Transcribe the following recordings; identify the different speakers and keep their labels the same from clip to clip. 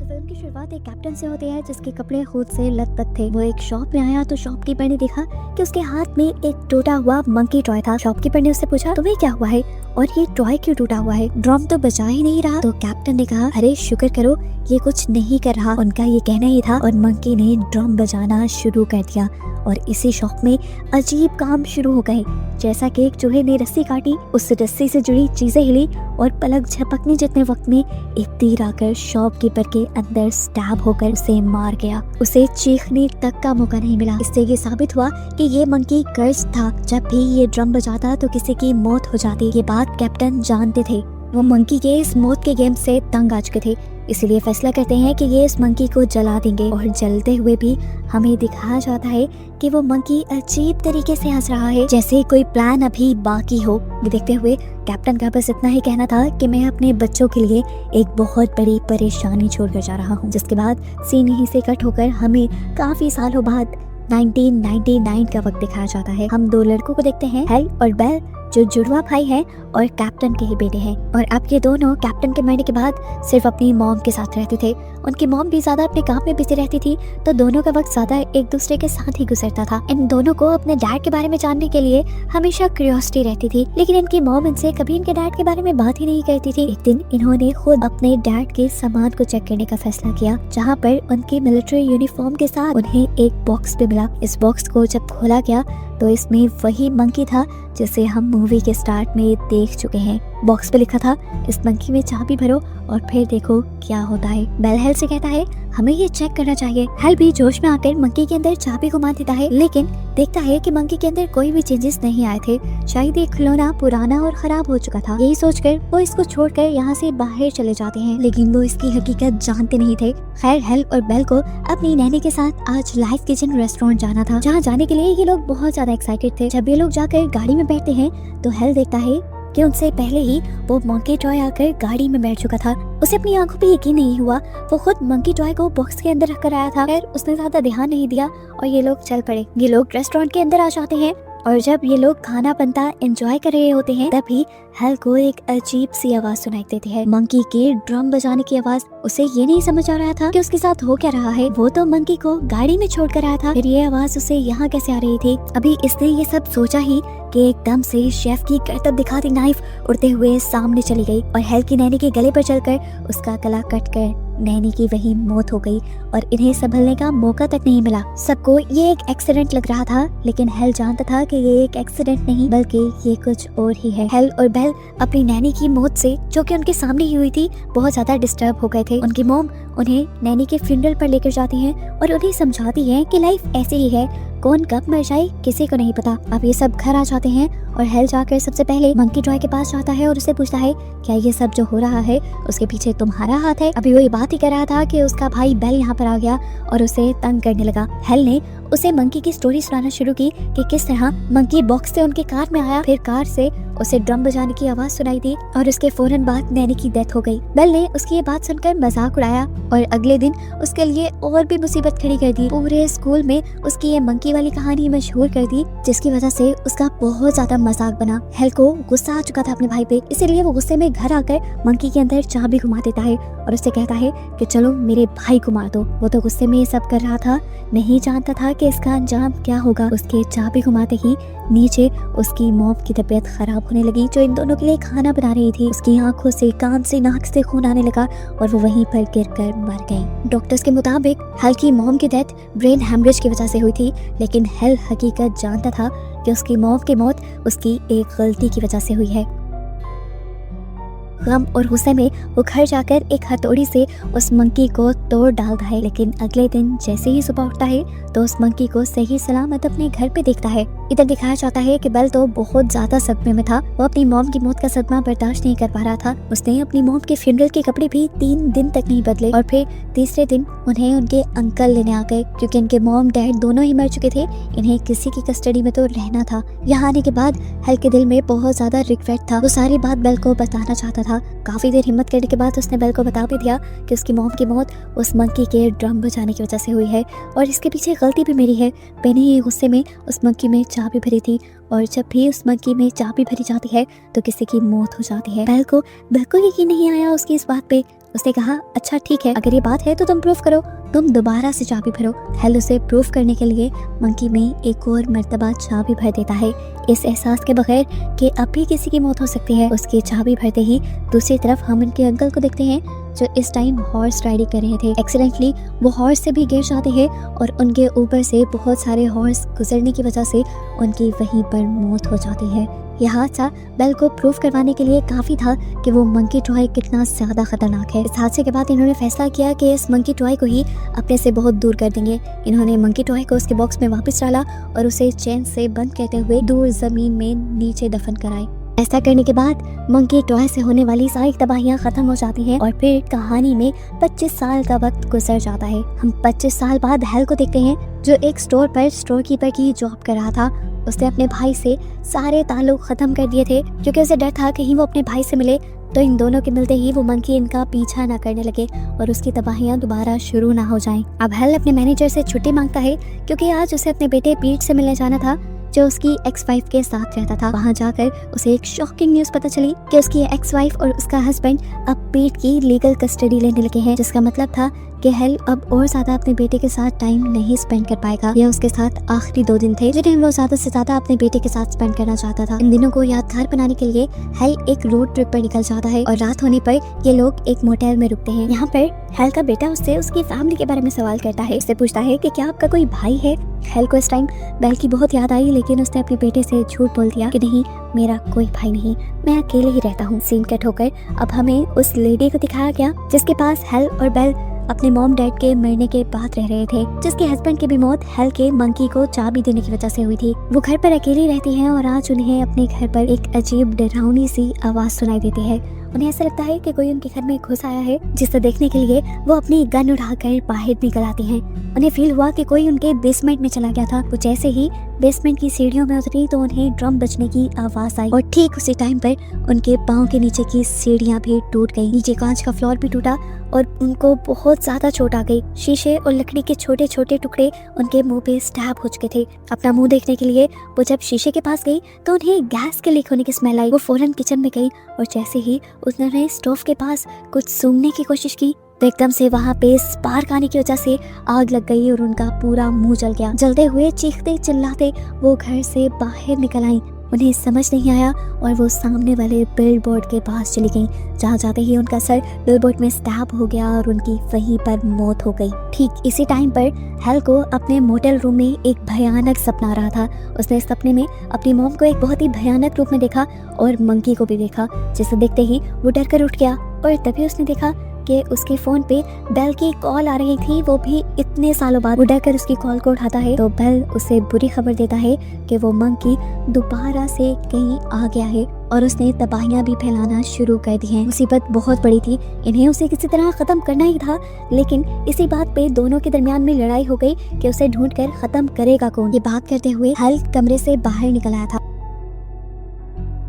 Speaker 1: Film की शुरुआत एक कैप्टन से होती है जिसके कपड़े खुद से लथपथ थे। वो एक शॉप में आया तो शॉपकीपर ने देखा कि उसके हाथ में एक टूटा हुआ मंकी टॉय था। शॉपकीपर ने उससे पूछा, तुम्हें क्या हुआ है और ये टॉय क्यों टूटा हुआ है? ड्रम तो बजा ही नहीं रहा। तो कैप्टन ने कहा, अरे शुक्र करो ये कुछ नहीं कर रहा। उनका ये कहना ही था और मंकी ने ड्रम बजाना शुरू कर दिया और इसी शॉप में अजीब काम शुरू हो गए। जैसा कि एक चूहे ने रस्सी काटी, उस रस्सी से जुड़ी चीजें हिली और पलक झपकने जितने वक्त में एक तीर आकर शॉपकीपर के अंदर स्टैब होकर उसे मार गया। उसे चीखने तक का मौका नहीं मिला। इससे ये साबित हुआ कि ये मंकी कर्ज था। जब भी ये ड्रम बजाता तो किसी की मौत हो जाती। ये बात कैप्टन जानते थे। वो मंकी के इस मौत के गेम से तंग आ चुके थे, इसलिए फैसला करते हैं कि ये इस मंकी को जला देंगे। और जलते हुए भी हमें दिखाया जाता है कि वो मंकी अजीब तरीके से हंस रहा है, जैसे कोई प्लान अभी बाकी हो। ये देखते हुए कैप्टन का बस इतना ही कहना था कि मैं अपने बच्चों के लिए एक बहुत बड़ी परेशानी छोड़कर जा रहा हूँ। जिसके बाद सीन यहीं से कट होकर हमें काफी सालों बाद 1999 का वक्त दिखाया जाता है। हम दो लड़कों को देखते हैं, हेल और बेल, जो जुड़वा भाई हैं और कैप्टन के ही बेटे हैं। और अब ये दोनों कैप्टन के मरने के बाद सिर्फ अपनी मॉम के साथ रहते थे। उनकी मॉम भी ज्यादा अपने काम में बिजी रहती थी, तो दोनों का वक्त ज्यादा एक दूसरे के साथ ही गुजरता था। इन दोनों को अपने डैड के बारे में जानने के लिए हमेशा क्यूरियोसिटी रहती थी, लेकिन इनकी मॉम इनसे कभी इनके डैड के बारे में बात ही नहीं करती थी। एक दिन इन्होंने खुद अपने डैड के सामान को चेक करने का फैसला किया, जहाँ पर उनकी मिलिट्री यूनिफॉर्म के साथ उन्हें एक बॉक्स भी मिला। इस बॉक्स को जब खोला गया तो इसमें वही मंकी था जिसे हम मूवी के स्टार्ट में देख चुके हैं। बॉक्स पे लिखा था, इस मंकी में चाबी भरो और फिर देखो क्या होता है। बेल हेल से कहता है, हमें ये चेक करना चाहिए। हेल भी जोश में आकर मंकी के अंदर चाबी घुमा देता है, लेकिन देखता है कि मंकी के अंदर कोई भी चेंजेस नहीं आए थे। शायद ये खिलौना पुराना और खराब हो चुका था। यही सोचकर वो इसको छोड़कर यहाँ से बाहर चले जाते हैं, लेकिन वो इसकी हकीकत जानते नहीं थे। खैर, हेल और बेल को अपनी नैनी के साथ आज लाइफ किचन रेस्टोरेंट जाना था, जहाँ जाने के लिए ये लोग बहुत ज्यादा एक्साइटेड थे। जब ये लोग जाकर गाड़ी में बैठते हैं तो हेल देखता है कि उनसे पहले ही वो मंकी टॉय आकर गाड़ी में बैठ चुका था। उसे अपनी आंखों पे यकीन नहीं हुआ। वो खुद मंकी टॉय को बॉक्स के अंदर रखकर आया था। फिर उसने ज्यादा ध्यान नहीं दिया और ये लोग चल पड़े। ये लोग रेस्टोरेंट के अंदर आ जाते हैं और जब ये लोग खाना बनता एंजॉय कर रहे होते हैं, तभी हेल को एक अजीब सी आवाज सुनाई देती है, मंकी के ड्रम बजाने की आवाज। उसे ये नहीं समझ आ रहा था कि उसके साथ हो क्या रहा है। वो तो मंकी को गाड़ी में छोड़कर आया था, फिर ये आवाज उसे यहाँ कैसे आ रही थी? अभी इसने ये सब सोचा ही कि एकदम से शेफ की करतब दिखाती नाइफ उड़ते हुए सामने चली गई और हेल की नैनी के गले पर चलकर उसका गला कट कर नैनी की वही मौत हो गई और इन्हें संभलने का मौका तक नहीं मिला। सबको ये एक एक्सीडेंट लग रहा था, लेकिन हेल जानता था कि ये एक एक्सीडेंट नहीं बल्कि ये कुछ और ही है। हेल और बेल अपनी नैनी की मौत से, जो कि उनके सामने ही हुई थी, बहुत ज्यादा डिस्टर्ब हो गए थे। उनकी मॉम उन्हें नैनी के फ्यूनरल पर लेकर जाती हैं और उन्हें समझाती है कि लाइफ ऐसी ही है, कौन कब मर जाए किसी को नहीं पता। अब ये सब घर आ जाते हैं और हेल जाकर सबसे पहले मंकी टॉय के पास जाता है और उससे पूछता है, क्या ये सब जो हो रहा है उसके पीछे तुम्हारा हाथ है? अभी वो ये बात ही कर रहा था कि उसका भाई बेल यहाँ पर आ गया और उसे तंग करने लगा। हेल ने उसे मंकी की स्टोरी सुनाना शुरू की कि किस तरह मंकी बॉक्स से उनके कार में आया, फिर कार से उसे ड्रम बजाने की आवाज सुनाई दी और उसके फौरन बाद नैनी की डेथ हो गई। बेल ने उसकी ये बात सुनकर मजाक उड़ाया और अगले दिन उसके लिए और भी मुसीबत खड़ी कर दी। पूरे स्कूल में उसकी ये मंकी वाली कहानी मशहूर कर दी, जिसकी वजह से उसका बहुत ज्यादा मजाक बना। हेल को गुस्सा आ चुका था अपने भाई पे, इसीलिए वो गुस्से में घर आकर मंकी के अंदर चाबी घुमा देता है और उससे कहता है कि चलो मेरे भाई को मार दो। वो तो गुस्से में ये सब कर रहा था, नहीं जानता था कि इसका अंजाम क्या होगा। उसके चाबी घुमाते ही नीचे उसकी मॉम की तबीयत खराब होने लगी, जो इन दोनों के लिए खाना बना रही थी। उसकी आंखों से, कान से, नाक से खून आने लगा और वो वहीं पर गिरकर मर गई। डॉक्टर्स के मुताबिक हेल की मॉम की डेथ ब्रेन हैमरेज की वजह से हुई थी, लेकिन हेल हकीकत जानता था कि उसकी मॉम की मौत उसकी एक गलती की वजह से हुई है। गम और गुस्से में वो घर जाकर एक हथौड़ी से उस मंकी को तोड़ डालता है, लेकिन अगले दिन जैसे ही सुबह उठता है तो उस मंकी को सही सलामत अपने घर पे देखता है। इधर दिखाया जाता है कि बेल तो बहुत ज्यादा सदमे में था। वो अपनी मॉम की मौत का सदमा बर्दाश्त नहीं कर पा रहा था। उसने अपनी मॉम के फ्यूनरल के कपड़े भी 3 दिन तक नहीं बदले और फिर तीसरे दिन उन्हें उनके अंकल लेने आ गए, क्योंकि इनके मॉम डैड दोनों ही मर चुके थे। इन्हें किसी की कस्टडी में तो रहना था। यहाँ आने के बाद हेल के दिल में बहुत ज्यादा रिग्रेट था। वो सारी बात बेल को बताना चाहता था। काफी देर हिम्मत करने के बाद उसने बेल को बता भी दिया कि उसकी मॉम की मौत उस मंकी के ड्रम बजाने की वजह से हुई है और इसके पीछे गलती भी मेरी है। मैंने ये गुस्से में उस मंकी में चाबी भरी थी और जब भी उस मंकी में चाबी भरी जाती है तो किसी की मौत हो जाती है। बेल को बिल्कुल यकीन नहीं आया उसकी इस बात पे, उसने कहा अच्छा ठीक है, अगर ये बात है तो तुम प्रूफ करो, तुम दोबारा से चाबी भरो। हेल उसे प्रूफ करने के लिए मंकी में एक और मर्तबा चाबी भर देता है, इस एहसास के बगैर कि अब भी किसी की मौत हो सकती है। उसकी चाबी भरते ही दूसरी तरफ हम उनके अंकल को देखते हैं जो इस टाइम हॉर्स राइडिंग कर रहे थे। एक्सीडेंटली वो हॉर्स से भी गिर जाते हैं और उनके ऊपर से बहुत सारे हॉर्स गुजरने की वजह से उनकी वहीं पर मौत हो जाती है। यह हादसा बेल को प्रूफ करवाने के लिए काफ़ी था कि वो मंकी टॉय कितना ज़्यादा खतरनाक है। इस हादसे के बाद इन्होंने फैसला किया कि इस मंकी टॉय को ही अपने से बहुत दूर कर देंगे। इन्होंने मंकी टॉय को उसके बॉक्स में वापस डाला और उसे चेन से बंद करते हुए दूर ज़मीन में नीचे दफन कराए। ऐसा करने के बाद मंकी टॉय से होने वाली सारी तबाहियां खत्म हो जाती हैं और फिर कहानी में 25 साल का वक्त गुजर जाता है। हम 25 साल बाद हेल को देखते हैं जो एक स्टोर पर स्टोर कीपर की जॉब कर रहा था। उसने अपने भाई से सारे ताल्लुक खत्म कर दिए थे क्योंकि उसे डर था कहीं वो अपने भाई से मिले तो इन दोनों के मिलते ही वो मंकी इनका पीछा ना करने लगे और उसकी तबाहियां दोबारा शुरू ना हो जाएं। अब हेल अपने मैनेजर से छुट्टी मांगता है क्योंकि आज उसे अपने बेटे पीट से मिलने जाना था जो उसकी एक्स वाइफ के साथ रहता था। वहाँ जाकर उसे एक शॉकिंग न्यूज पता चली कि उसकी एक्स वाइफ और उसका हस्बैंड अब पीट की लीगल कस्टडी लेने लगे हैं, जिसका मतलब था कि हेल अब और ज्यादा अपने बेटे के साथ टाइम नहीं स्पेंड कर पाएगा। यह उसके साथ आखिरी 2 दिन थे जिन्हें वो ज्यादा से ज्यादा अपने बेटे के साथ स्पेंड करना चाहता था। इन दिनों को यादगार बनाने के लिए हेल एक रोड ट्रिप पर निकल जाता है और रात होने पर ये लोग एक मोटेल में रुकते हैं। यहाँ पर हेल का बेटा उससे उसकी फैमिली के बारे में सवाल करता है। उससे पूछता है कि क्या आपका कोई भाई है। हेल को इस टाइम बेल की बहुत याद आई, लेकिन उसने अपने बेटे से झूठ बोल दिया कि नहीं, मेरा कोई भाई नहीं, मैं अकेले ही रहता हूँ। सीन कट होकर अब हमें उस लेडी को दिखाया गया जिसके पास हेल और बेल अपने मॉम डैड के मरने के बाद रह रहे थे, जिसके हस्बैंड की भी मौत हेल के मंकी को चाबी देने की वजह से हुई थी। वो घर पर अकेली रहती हैं और आज उन्हें अपने घर पर एक अजीब डरावनी सी आवाज सुनाई देती है। उन्हें ऐसा लगता है कि कोई उनके घर में घुस आया है, जिसे देखने के लिए वो अपनी गन उठाकर बाहर निकल आती हैं। उन्हें फील हुआ कि कोई उनके बेसमेंट में चला गया था। वो जैसे ही बेसमेंट की सीढ़ियों में उतरी तो उन्हें ड्रम बजने की आवाज आई और ठीक उसी टाइम पर उनके पाँव के नीचे की सीढ़ियां भी टूट गई। नीचे कांच का फ्लोर भी टूटा और उनको बहुत ज्यादा चोट आ गई। शीशे और लकड़ी के छोटे छोटे टुकड़े उनके मुंह पे स्टैब हो चुके थे। अपना मुंह देखने के लिए वो जब शीशे के पास गई तो उन्हें गैस के लीक होने की स्मेल आई। वो फौरन किचन में गई और जैसे ही उन्होंने स्टोव के पास कुछ सूंघने की कोशिश की तो एकदम से वहाँ पे स्पार्क आने की वजह से आग लग गई और उनका पूरा मुंह जल गया। जलते हुए चीखते चिल्लाते वो घर से बाहर निकल आई। उन्हें समझ नहीं आया और वो सामने वाले बिल बोर्ड के पास चली गई, जहाँ जाते ही उनका सर बिल बोर्ड में स्टैब हो गया और उनकी वहीं पर मौत हो गई। ठीक इसी टाइम पर हेल को अपने मोटेल रूम में एक भयानक सपना आ रहा था। उसने इस सपने में अपनी मॉम को एक बहुत ही भयानक रूप में देखा और मंकी को भी देखा, जिसे देखते ही वो डर कर उठ गया और तभी उसने देखा कि उसके फोन पे बेल की कॉल आ रही थी, वो भी इतने सालों बाद। वो डर कर उसकी कॉल को उठाता है तो बेल उसे बुरी खबर देता है कि वो मंकी दोबारा से कहीं आ गया है और उसने तबाहियां भी फैलाना शुरू कर दी हैं। मुसीबत बहुत बड़ी थी, इन्हें उसे किसी तरह खत्म करना ही था, लेकिन इसी बात पे दोनों के दरमियान में लड़ाई हो गई कि उसे ढूंढकर खत्म करेगा कौन। ये बात करते हुए हेल कमरे से बाहर निकल आया था।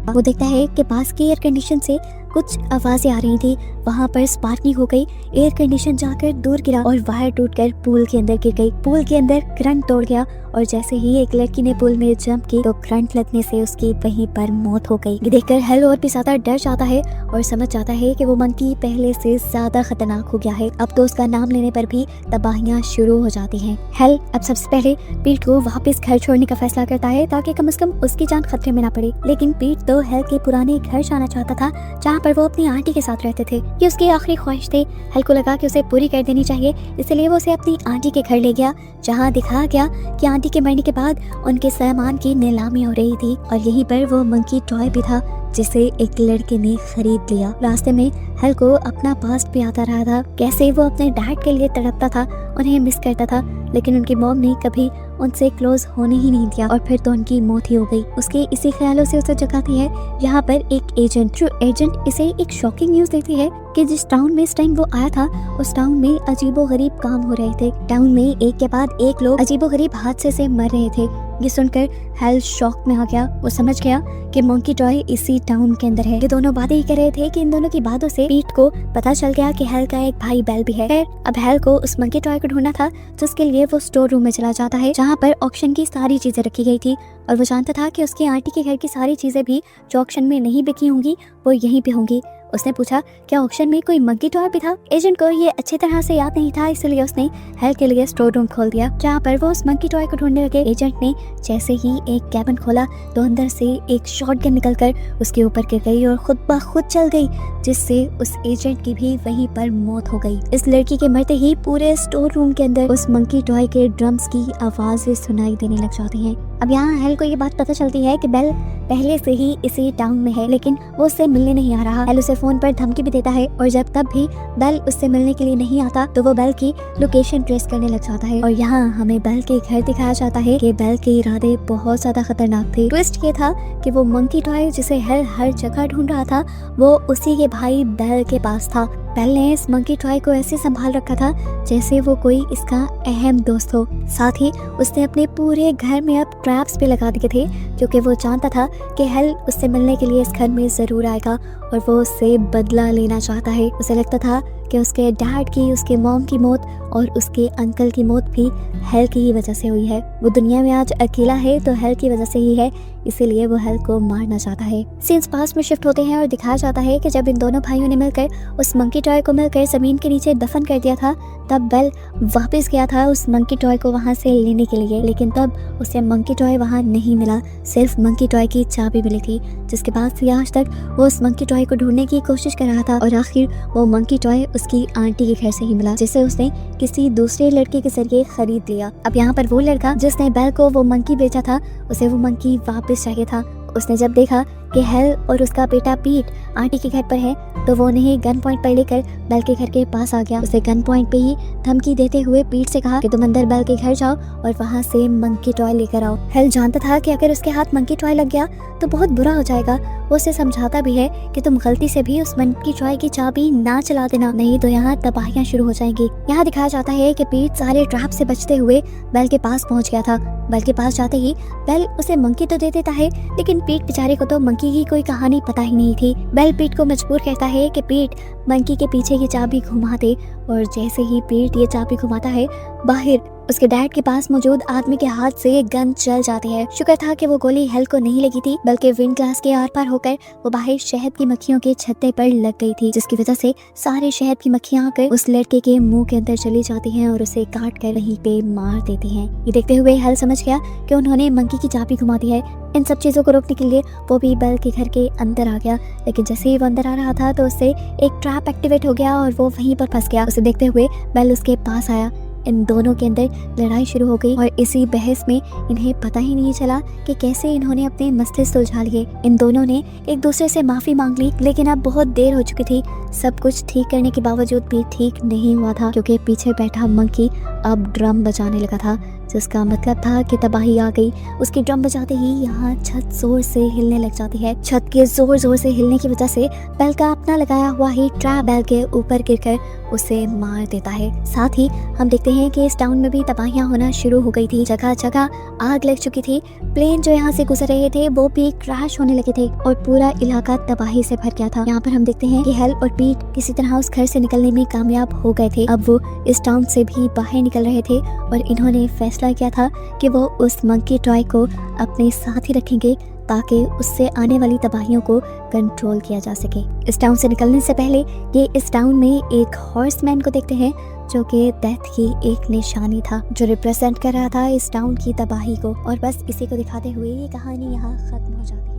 Speaker 1: वो देखता है कि पास की एयर कंडीशन से कुछ आवाजें आ रही थी। वहाँ पर स्पार्किंग हो गई, एयर कंडीशन जाकर दूर गिरा और वायर टूटकर पूल के अंदर गिर गई। पूल के अंदर करंट तोड़ गया और जैसे ही एक लड़की ने पूल में जंप की तो करंट लगने से उसकी वहीं पर मौत हो गई। देखकर हेल और भी ज्यादा डर जाता है और समझ जाता है कि वो मंकी पहले से ज्यादा खतरनाक हो गया है। अब तो उसका नाम लेने पर भी तबाहियां शुरू हो जाती हैं। हेल अब सबसे पहले पीट को वापस घर छोड़ने का फैसला करता है ताकि कम से कम उसकी जान खतरे में ना पड़े। लेकिन पीट तो हेल के पुराने घर जाना चाहता था जहाँ पर वो अपनी आंटी के साथ रहते थे। ये उसकी आखिरी ख्वाहिश थी। हेल को लगा कि उसे पूरी कर देनी चाहिए, इसलिए वो उसे अपनी आंटी के घर ले गया, जहाँ दिखाया गया कि आंटी के मरने के बाद उनके सामान की नीलामी हो रही थी और यहीं पर वो मंकी टॉय भी था जिसे एक लड़के ने खरीद लिया। रास्ते में हेल को अपना पास्ट भी आता रहा था, कैसे वो अपने डैड के लिए तड़पता था, उन्हें मिस करता था, लेकिन उनकी मॉम ने कभी उनसे क्लोज होने ही नहीं दिया और फिर तो उनकी मौत ही हो गई। उसके इसी ख्यालों से उसे जगाती है यहाँ पर एक एजेंट, जो एजेंट इसे एक शॉकिंग न्यूज देती है कि जिस टाउन में इस टाइम वो आया था उस टाउन में अजीबोगरीब काम हो रहे थे। टाउन में एक के बाद एक लोग अजीबोगरीब हादसे से मर रहे थे। ये सुनकर हेल शॉक में आ गया। वो समझ गया कि मंकी टॉय इसी टाउन के अंदर है। ये दोनों बातें ही कर रहे थे कि इन दोनों की बातों से पीट को पता चल गया कि हेल का एक भाई बेल भी है। फिर अब हेल को उस मंकी टॉय को ढूंढना था, जिसके लिए वो स्टोर रूम में चला जाता है जहाँ पर ऑक्शन की सारी चीजें रखी गई थी और वो जानता था कि उसकी आंटी के घर की सारी चीजें भी जो ऑक्शन में नहीं बिकी होंगी वो यहीं पे होंगी। उसने पूछा क्या ऑक्शन में कोई मंकी टॉय भी था। एजेंट को ये अच्छी तरह से याद नहीं था, इसलिए उसने हेल के लिए स्टोर रूम खोल दिया जहाँ पर वो उस मंकी टॉय को ढूंढने लगे। एजेंट ने जैसे ही एक कैबिन खोला तो अंदर से एक शॉटगन निकलकर उसके ऊपर गिर गई और खुद ब खुद चल गई, जिससे उस एजेंट की भी वहीं पर मौत हो गई। इस लड़की के मरते ही पूरे स्टोर रूम के अंदर उस मंकी टॉय के ड्रम्स की आवाजें सुनाई देने लग जाती हैं। अब यहाँ हेल को ये बात पता चलती है कि बेल पहले से ही इसी टाउन में है, लेकिन वो उससे मिलने नहीं आ रहा। हेल उसे फोन पर धमकी भी देता है और जब तब भी बेल उससे मिलने के लिए नहीं आता तो वो बेल की लोकेशन ट्रेस करने लग जाता है। और यहाँ हमें बेल के घर दिखाया जाता है कि बेल के इरादे बहुत ज्यादा खतरनाक थे। ट्विस्ट ये था कि वो मंकी टॉय जिसे हेल हर जगह ढूंढ रहा था वो उसी के भाई बेल के पास था। बेल ने इस मंकी टॉय को ऐसे संभाल रखा था जैसे वो कोई इसका अहम दोस्त हो। साथ ही उसने अपने पूरे घर में अब ट्रैप्स भी लगा दिए थे, क्योंकि वो जानता था कि हेल उससे मिलने के लिए इस घर में जरूर आएगा और वो उससे बदला लेना चाहता है। उसे लगता था कि उसके डैड की, उसके मॉम की मौत और उसके अंकल की मौत भी हेल की ही वजह से हुई है। वो दुनिया में आज अकेला है तो हेल की वजह से ही है, इसीलिए वो हेल को मारना चाहता है। सीन्स पास्ट में शिफ्ट होते हैं और दिखाया जाता है कि जब इन दोनों भाइयों ने मिलकर उस मंकी टॉय को मिलकर जमीन के नीचे दफन कर दिया था, तब बेल वापस गया था उस मंकी टॉय को वहाँ से लेने के लिए, लेकिन तब उसे मंकी टॉय वहाँ नहीं मिला, सिर्फ मंकी टॉय की चाबी मिली थी। जिसके बाद से आज तक वो उस मंकी टॉय को ढूंढने की कोशिश कर रहा था और आखिर वो मंकी टॉय उसकी आंटी के घर से ही मिला, जिसे उसने किसी दूसरे लड़के के जरिए खरीद लिया। अब यहाँ पर वो लड़का जिसने बेल को वो मंकी बेचा था, उसे वो मंकी वापस चाहिए था। उसने जब देखा कि हेल और उसका बेटा पीट आंटी के घर पर है तो वो उन्हें गन पॉइंट पर लेकर बेल के घर के पास आ गया। उसे गन पॉइंट पे ही धमकी देते हुए पीट से कहा कि तुम अंदर बेल के घर जाओ और वहाँ से मंकी टॉय लेकर आओ। हेल जानता था कि अगर उसके हाथ मंकी टॉय लग गया तो बहुत बुरा हो जाएगा। वो उसे समझाता भी है कि तुम गलती से भी उस मंकी टॉय की चाबी ना चला देना, नहीं तो यहाँ तबाहियां शुरू हो जाएंगी। यहाँ दिखाया जाता है कि पीट सारे ट्रैप से बचते हुए बेल के पास पहुँच गया था। बेल के पास जाते ही बेल उसे मंकी तो दे देता है, लेकिन पीट बेचारे को तो मंकी की कोई कहानी पता ही नहीं थी। बेल पीट को मजबूर करता है कि पीट मंकी के पीछे की चाबी घुमा दे, और जैसे ही पीट ये चाबी घुमाता है बाहर उसके डैड के पास मौजूद आदमी के हाथ से गन चल जाती है। शुक्र था कि वो गोली हेल को नहीं लगी थी, बल्कि विंड ग्लास के आर पार होकर वो बाहर शहद की मक्खियों के छत्ते पर लग गई थी, जिसकी वजह से सारे शहद की मक्खियां आकर उस लड़के के मुंह के अंदर चली जाती हैं और उसे काट कर वहीं पे मार देती हैं। ये देखते हुए हेल समझ गया कि उन्होंने मंकी की चाबी घुमा दी है। इन सब चीजों को रोकने के लिए वो भी बेल के घर के अंदर आ गया, लेकिन जैसे ही वो अंदर आ रहा था तो उससे एक ट्रैप एक्टिवेट हो गया और वो वहीं पर फंस गया। उसे देखते हुए बेल उसके पास आया। इन दोनों के अंदर लड़ाई शुरू हो गई और इसी बहस में इन्हें पता ही नहीं चला कि कैसे इन्होंने अपने मस्तिष्क सुलझा लिए। इन दोनों ने एक दूसरे से माफी मांग ली, लेकिन अब बहुत देर हो चुकी थी। सब कुछ ठीक करने के बावजूद भी ठीक नहीं हुआ था, क्योंकि पीछे बैठा मंकी अब ड्रम बजाने लगा था, जिसका मतलब था कि तबाही आ गई। उसकी ड्रम बजाते ही यहाँ छत जोर से हिलने लग जाती है। छत के जोर जोर से हिलने की वजह से बेल का अपना लगाया हुआ ही ट्रैप बेल के ऊपर गिरकर उसे मार देता है। साथ ही हम देखते हैं कि इस टाउन में भी तबाहियां होना शुरू हो गई थी। जगह जगह आग लग चुकी थी। प्लेन जो यहाँ से गुजर रहे थे वो भी क्रैश होने लगे थे और पूरा इलाका तबाही से भर गया था। यहाँ पर हम देखते हैं कि हेल और पीट किसी तरह उस घर से निकलने में कामयाब हो गए थे। अब वो इस टाउन से भी बाहर निकल रहे थे और इन्होंने फैसला किया था कि वो उस मंकी टॉय को अपने साथ ही रखेंगे ताकि उससे आने वाली तबाहियों को कंट्रोल किया जा सके। इस टाउन से निकलने से पहले ये इस टाउन में एक हॉर्समैन को देखते हैं जो कि डेथ की एक निशानी था, जो रिप्रेजेंट कर रहा था इस टाउन की तबाही को। और बस इसी को दिखाते हुए ये कहानी यहाँ खत्म हो जाती है।